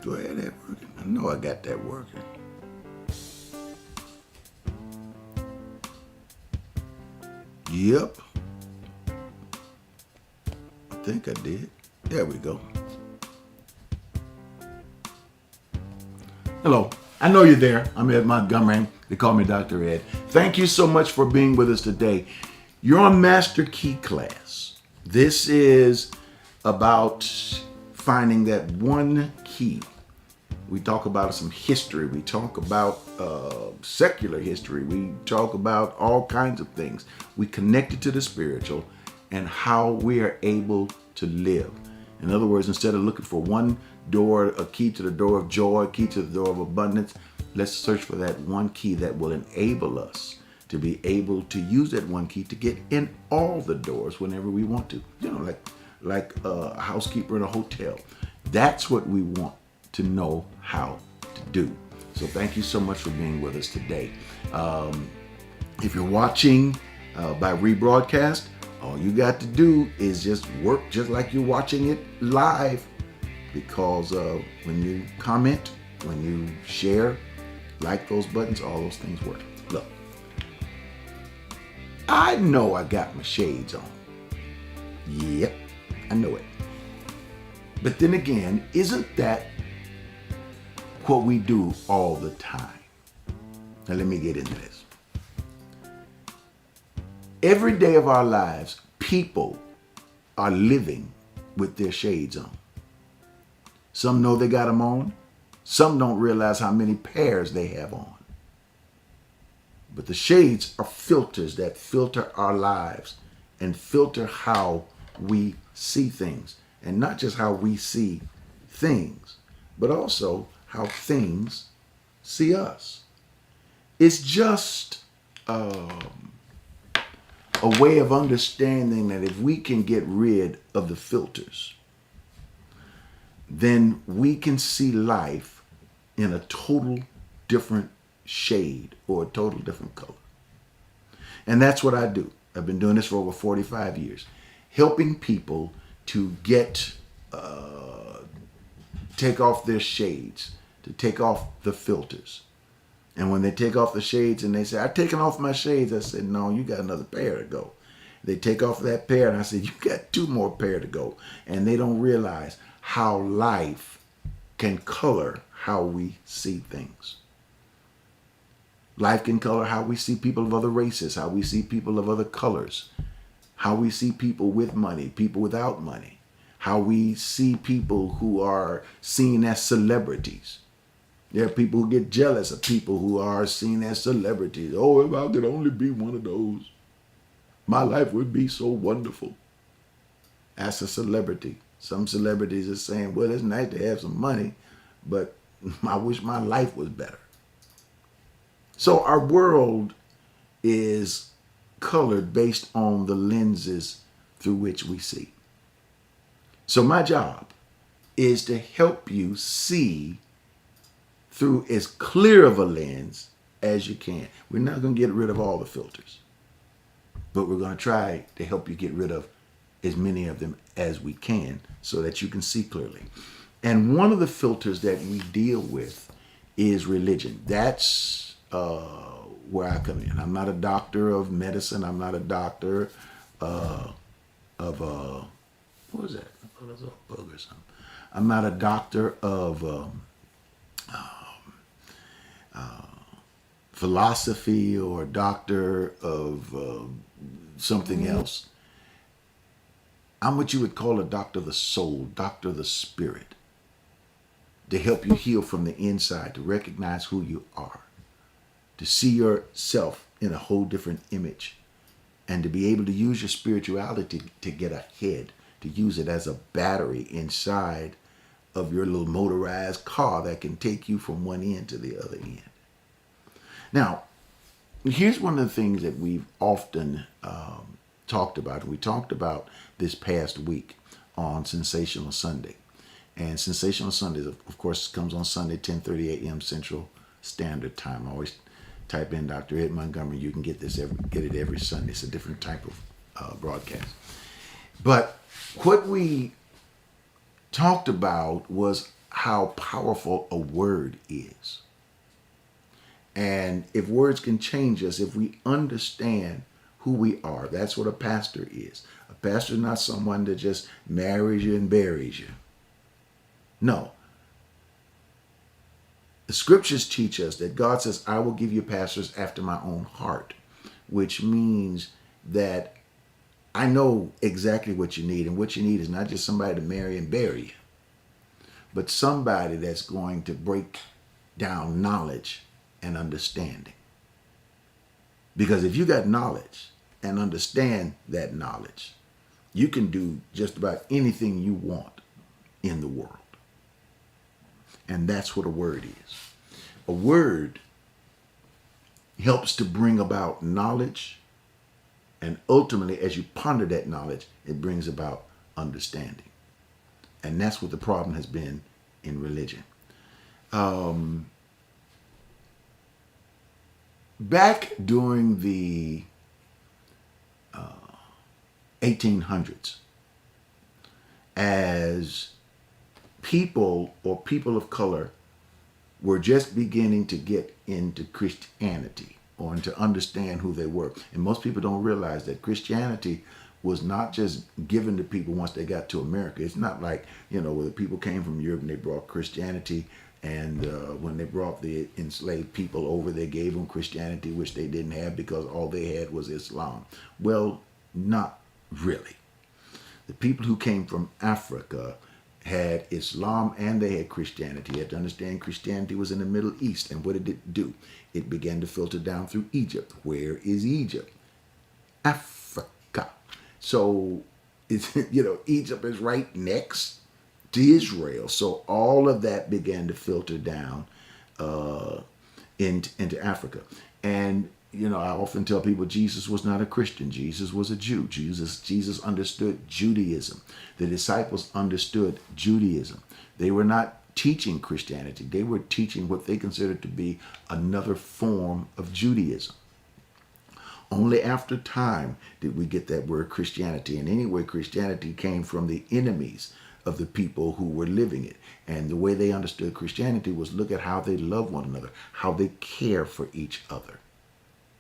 Do I have that working? I know I got that working. Yep, I think I did. There we go. Hello. I know you're there. I'm Ed Montgomery. They call me Dr. Ed. Thank you so much for being with us today. You're on Master Key Class. This is about finding that one key. We talk about some history. We talk about secular history. We talk about all kinds of things. We connect it to the spiritual and how we are able to live. In other words, instead of looking for one door, a key to the door of joy, a key to the door of abundance, let's search for that one key that will enable us to be able to use that one key to get in all the doors whenever we want to. You know, like a housekeeper in a hotel. That's what we want to know how to do. So thank you so much for being with us today. If you're watching by rebroadcast, all you got to do is just work just like you're watching it live, because when you comment, when you share, like those buttons, all those things work. Look, I know I got my shades on. Yep, I know it. But then again, isn't that what we do all the time? Now let me get into this. Every day of our lives, people are living with their shades on. Some know they got them on. Some don't realize how many pairs they have on. But the shades are filters that filter our lives and filter how we see things. And not just how we see things, but also how things see us. It's just a way of understanding that if we can get rid of the filters, then we can see life in a total different shade or a total different color. And that's what I do. I've been doing this for over 45 years, helping people to take off their shades, to take off the filters. And when they take off the shades and they say, I've taken off my shades, I said, no, you got another pair to go. They take off that pair and I said, you got two more pair to go. And they don't realize how life can color how we see things. Life can color how we see people of other races, how we see people of other colors, how we see people with money, people without money, how we see people who are seen as celebrities. There are people who get jealous of people who are seen as celebrities. Oh, if I could only be one of those, my life would be so wonderful. That's a celebrity. Some celebrities are saying, well, it's nice to have some money, but I wish my life was better. So our world is colored based on the lenses through which we see. So my job is to help you see through as clear of a lens as you can. We're not going to get rid of all the filters, but we're going to try to help you get rid of as many of them as we can so that you can see clearly. And one of the filters that we deal with is religion. That's where I come in. I'm not a doctor of medicine. I'm not a doctor of what was that? I thought it was a bug or something. I'm not a doctor of philosophy or a doctor of something else. I'm what you would call a doctor of the soul, doctor of the spirit, to help you heal from the inside, to recognize who you are, to see yourself in a whole different image, and to be able to use your spirituality to get ahead, to use it as a battery inside of your little motorized car that can take you from one end to the other end. Now, here's one of the things that we've often talked about. We talked about this past week on Sensational Sunday. And Sensational Sundays, of course, comes on Sunday, 10:30 a.m. Central Standard Time. I always type in Dr. Ed Montgomery. You can get it every Sunday. It's a different type of broadcast. But what we talked about was how powerful a word is. And if words can change us, if we understand who we are, that's what a pastor is. A pastor is not someone that just marries you and buries you. No. The scriptures teach us that God says, I will give you pastors after my own heart, which means that I know exactly what you need. And what you need is not just somebody to marry and bury you, but somebody that's going to break down knowledge and understanding. Because if you got knowledge and understand that knowledge, you can do just about anything you want in the world. And that's what a word is. A word helps to bring about knowledge, and ultimately, as you ponder that knowledge, it brings about understanding. And that's what the problem has been in religion. Back during the 1800s, as people or people of color were just beginning to get into Christianity or to understand who they were. And most people don't realize that Christianity was not just given to people once they got to America. It's not like, where the people came from Europe and they brought Christianity, and when they brought the enslaved people over, they gave them Christianity, which they didn't have because all they had was Islam. Well, not really. The people who came from Africa had Islam and they had Christianity. You have to understand Christianity was in the Middle East. And what did it do? It began to filter down through Egypt. Where is Egypt? Africa. So, it's, Egypt is right next to Israel. So all of that began to filter down into Africa. And I often tell people Jesus was not a Christian. Jesus was a Jew. Jesus understood Judaism. The disciples understood Judaism. They were not teaching Christianity. They were teaching what they considered to be another form of Judaism. Only after time did we get that word Christianity. And anyway, Christianity came from the enemies of the people who were living it. And the way they understood Christianity was look at how they love one another, how they care for each other.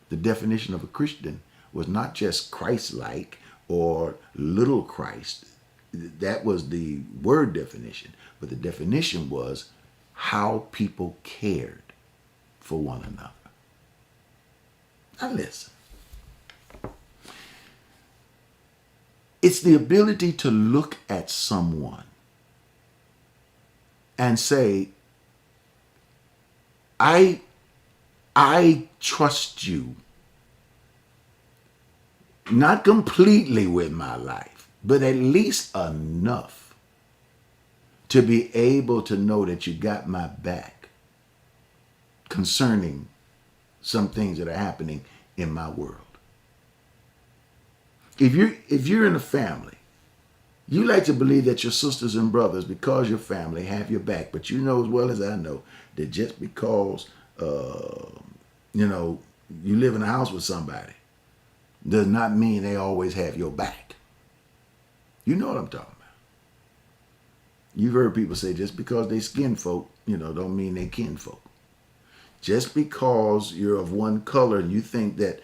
The definition of a Christian was not just Christ-like or little Christ. That was the word definition. But the definition was how people cared for one another. Now listen. It's the ability to look at someone and say, I trust you, not completely with my life, but at least enough to be able to know that you got my back concerning some things that are happening in my world. If you're in a family, you like to believe that your sisters and brothers, because your family, have your back, but you know as well as I know that just because you live in a house with somebody does not mean they always have your back. You know what I'm talking about. You've heard people say just because they skin folk, don't mean they kin folk. Just because you're of one color and you think that,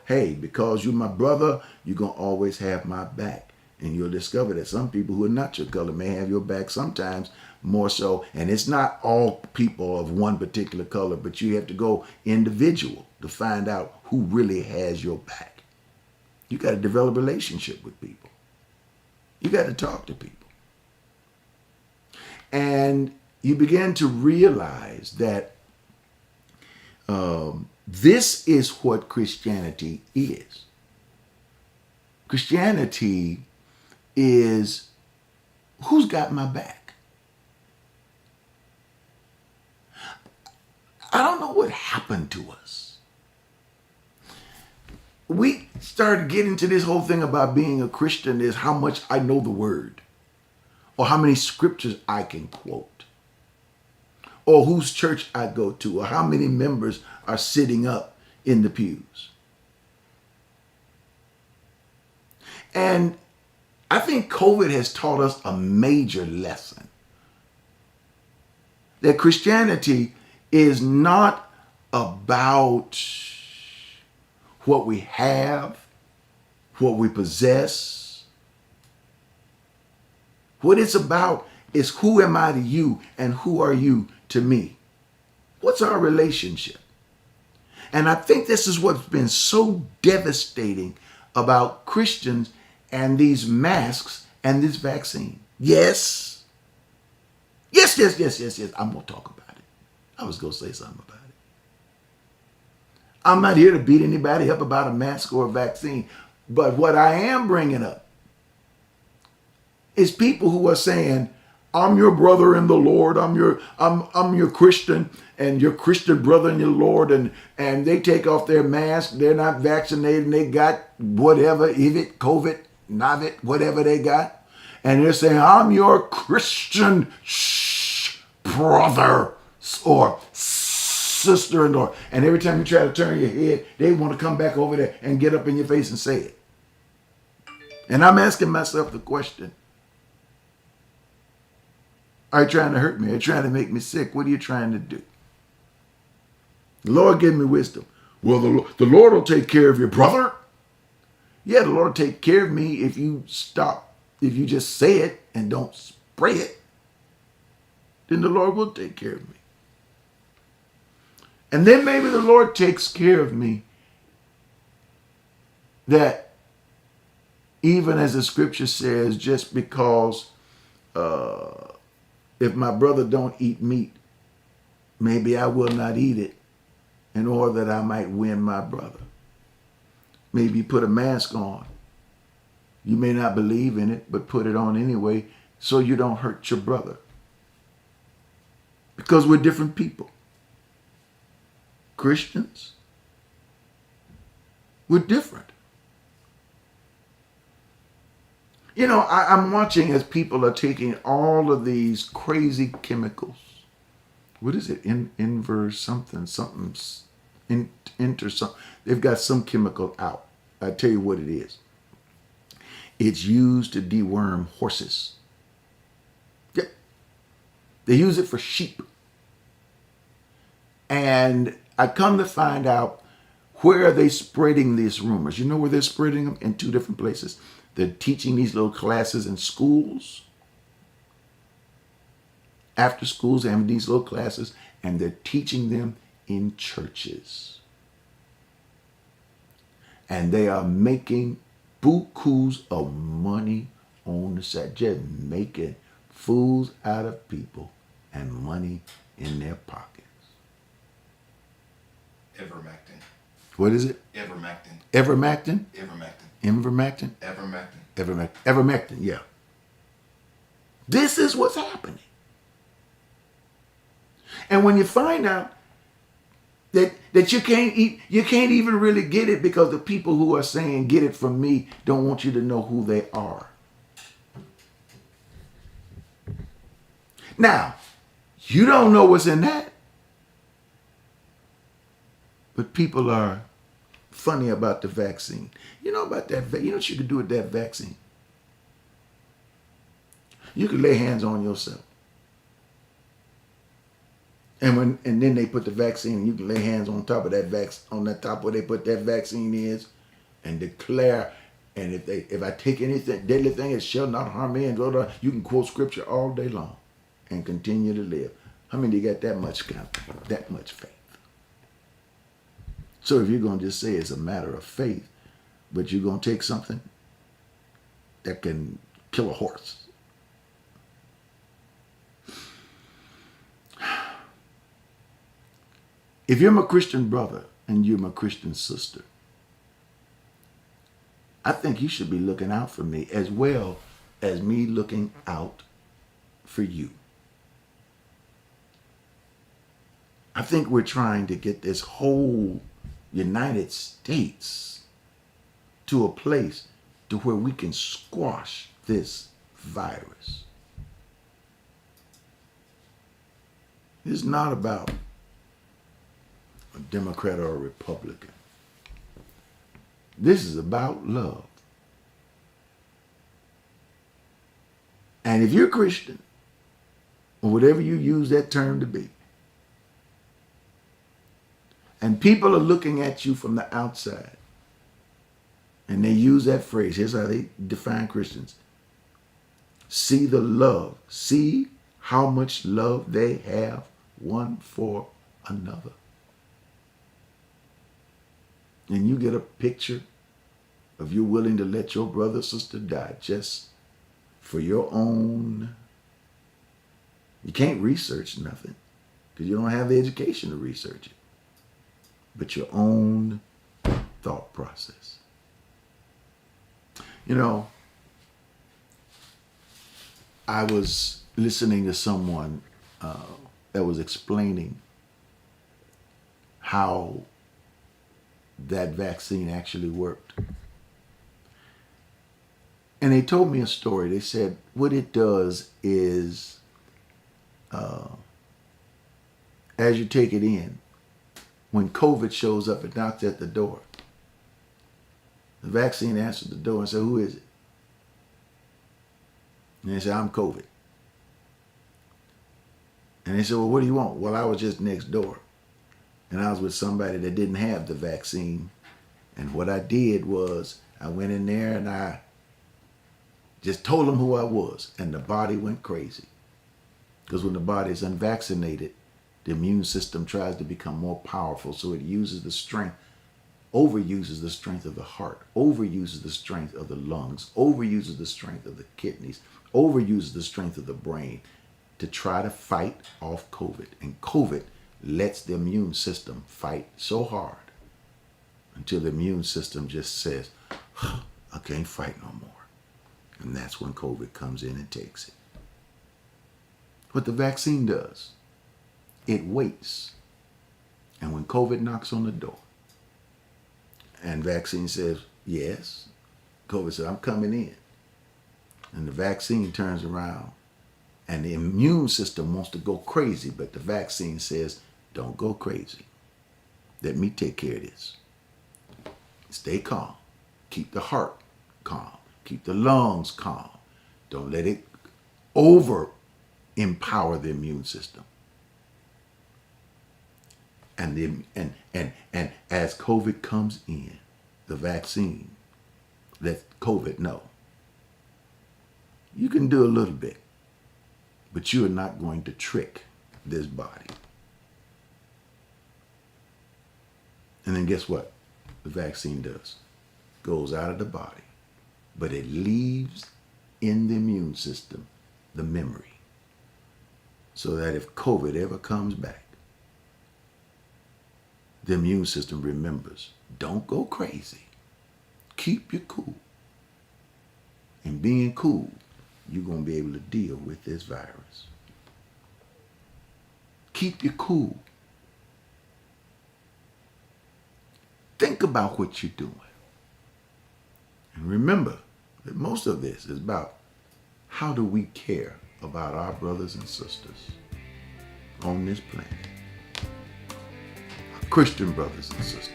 hey, because you're my brother, you're going to always have my back. And you'll discover that some people who are not your color may have your back sometimes more so. And it's not all people of one particular color, but you have to go individual to find out who really has your back. You got to develop a relationship with people. You got to talk to people. And you begin to realize that this is what Christianity is. Christianity is who's got my back. I don't know what happened to us. We started getting to this whole thing about being a Christian is how much I know the word, or how many scriptures I can quote, or whose church I go to, or how many members are sitting up in the pews. And I think COVID has taught us a major lesson. That Christianity is not about what we have, what we possess. What it's about is who am I to you and who are you to me? What's our relationship? And I think this is what's been so devastating about Christians and these masks and this vaccine. Yes. Yes. I'm going to talk about it. I was going to say something about it. I'm not here to beat anybody up about a mask or a vaccine. But what I am bringing up is people who are saying, I'm your brother in the Lord. I'm your Christian and your Christian brother in your Lord. And they take off their mask. They're not vaccinated. And they got whatever, COVID, Navit, whatever they got. And they're saying, I'm your Christian brother or sister-in-law. And every time you try to turn your head, they want to come back over there and get up in your face and say it. And I'm asking myself the question, are you trying to hurt me? Are you trying to make me sick? What are you trying to do? The Lord gave me wisdom. Well, the Lord will take care of your brother. Yeah, the Lord will take care of me if you stop, if you just say it and don't spray it. Then the Lord will take care of me. And then maybe the Lord takes care of me that even as the scripture says, just because if my brother don't eat meat, maybe I will not eat it in order that I might win my brother. Maybe put a mask on. You may not believe in it, but put it on anyway so you don't hurt your brother. Because we're different people. Christians, we're different. You know, I'm watching as people are taking all of these crazy chemicals. What is it? Inverse something. Enter something. They've got some chemical out. I tell you what it is. It's used to deworm horses. Yep. They use it for sheep. And I come to find out, where are they spreading these rumors? You know where they're spreading them? In two different places. They're teaching these little classes in schools. After schools, they have these little classes, and they're teaching them in churches. And they are making bukus of money on the side, just making fools out of people and money in their pockets. Ivermectin. What is it? Ivermectin. Ivermectin? Ivermectin. Ivermectin? Ivermectin. Ivermectin, yeah. This is what's happening. And when you find out that you can't even really get it because the people who are saying get it from me don't want you to know who they are. Now, you don't know what's in that. But people are funny about the vaccine. You know about that? You know what you can do with that vaccine? You can lay hands on yourself. And then they put the vaccine, and you can lay hands on top of that on that top where they put that vaccine is, and declare. And if I take anything deadly thing, it shall not harm me. And you can quote scripture all day long, and continue to live. How many of you got that much faith? So if you're going to just say it's a matter of faith, but you're going to take something that can kill a horse. If you're my Christian brother and you're my Christian sister, I think you should be looking out for me as well as me looking out for you. I think we're trying to get this whole United States to a place to where we can squash this virus. It's not about a Democrat or a Republican. This is about love. And if you're Christian, or whatever you use that term to be. And people are looking at you from the outside. And they use that phrase. Here's how they define Christians. See the love. See how much love they have one for another. And you get a picture of you willing to let your brother or sister die just for your own. You can't research nothing because you don't have the education to research it. But your own thought process. You know, I was listening to someone that was explaining how that vaccine actually worked. And they told me a story. They said what it does is, as you take it in, when COVID shows up and knocks at the door, the vaccine answers the door and says, who is it? And they say, I'm COVID. And they said, well, what do you want? Well, I was just next door. And I was with somebody that didn't have the vaccine. And what I did was I went in there and I just told them who I was. And the body went crazy. Because when the body is unvaccinated, the immune system tries to become more powerful. So it uses the strength, overuses the strength of the heart, overuses the strength of the lungs, overuses the strength of the kidneys, overuses the strength of the brain to try to fight off COVID. And COVID lets the immune system fight so hard until the immune system just says, I can't fight no more. And that's when COVID comes in and takes it. What the vaccine does, it waits. And when COVID knocks on the door and vaccine says, yes, COVID says, I'm coming in. And the vaccine turns around and the immune system wants to go crazy, but the vaccine says, don't go crazy. Let me take care of this. Stay calm. Keep the heart calm. Keep the lungs calm. Don't let it over empower the immune system. And as COVID comes in, the vaccine lets COVID know. You can do a little bit, but you are not going to trick this body. And then guess what? The vaccine does. Goes out of the body, but it leaves in the immune system the memory. So that if COVID ever comes back, the immune system remembers, don't go crazy. Keep your cool. And being cool, you're going to be able to deal with this virus. Keep your cool. Think about what you're doing. And remember that most of this is about how do we care about our brothers and sisters on this planet. Our Christian brothers and sisters.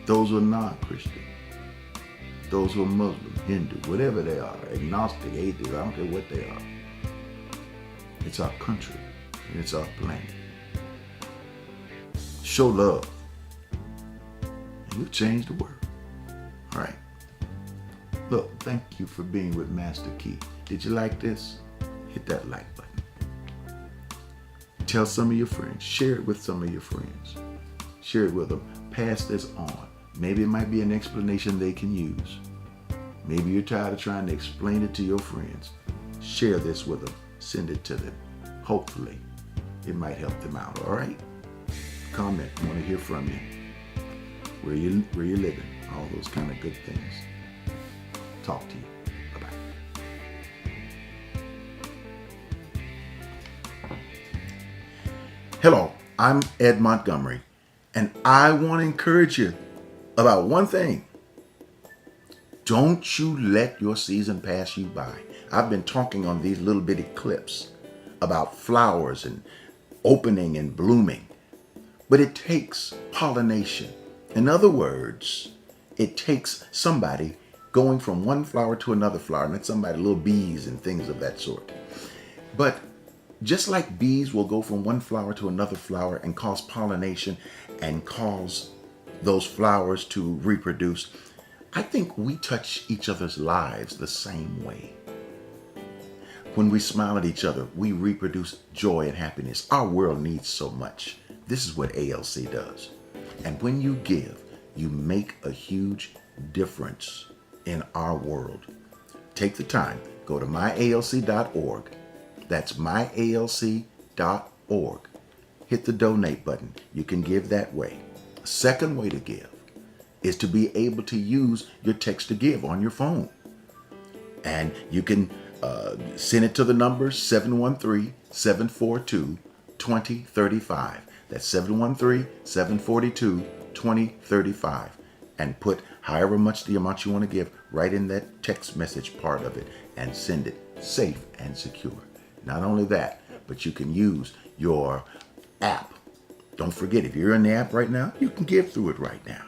Those who are non-Christian. Those who are Muslim, Hindu, whatever they are, agnostic, atheist, I don't care what they are. It's our country and it's our planet. Show love. And you'll change the world. All right. Look, thank you for being with Master Key. Did you like this? Hit that like button. Tell some of your friends. Share it with some of your friends. Share it with them. Pass this on. Maybe it might be an explanation they can use. Maybe you're tired of trying to explain it to your friends. Share this with them. Send it to them. Hopefully, it might help them out. All right? Comment. I want to hear from you. Where you living? All those kind of good things. Talk to you. Bye-bye. Hello, I'm Ed Montgomery, and I want to encourage you about one thing. Don't you let your season pass you by. I've been talking on these little bitty clips about flowers and opening and blooming, but it takes pollination. In other words, it takes somebody going from one flower to another flower, and that's somebody, little bees and things of that sort. But Just like bees will go from one flower to another flower and cause pollination and cause those flowers to reproduce, I think we touch each other's lives the same way. When we smile at each other, we reproduce joy and happiness. Our world needs so much. This is what ALC does. And when you give, you make a huge difference in our world. Take the time, go to myalc.org. That's myalc.org. Hit the donate button. You can give that way. A second way to give is to be able to use your text to give on your phone. And you can send it to the number 713-742-2035. That's 713-742-2035. And put however much the amount you want to give right in that text message part of it and send it safe and secure. Not only that, but you can use your app. Don't forget, if you're in the app right now, you can give through it right now.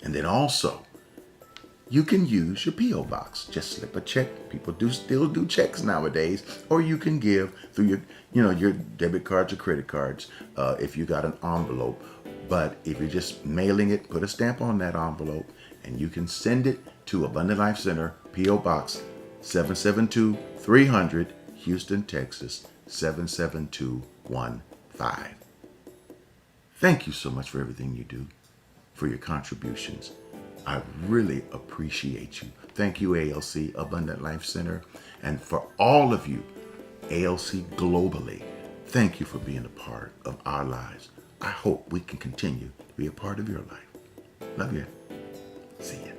And then also, you can use your P.O. box. Just slip a check. People still do checks nowadays. Or you can give through your debit cards or credit cards if you got an envelope. But if you're just mailing it, put a stamp on that envelope and you can send it to Abundant Life Center, P.O. Box 772-300, Houston, Texas 77215. Thank you so much for everything you do, for your contributions. I really appreciate you. Thank you, ALC, Abundant Life Center. And for all of you, ALC globally, thank you for being a part of our lives. I hope we can continue to be a part of your life. Love you. See ya.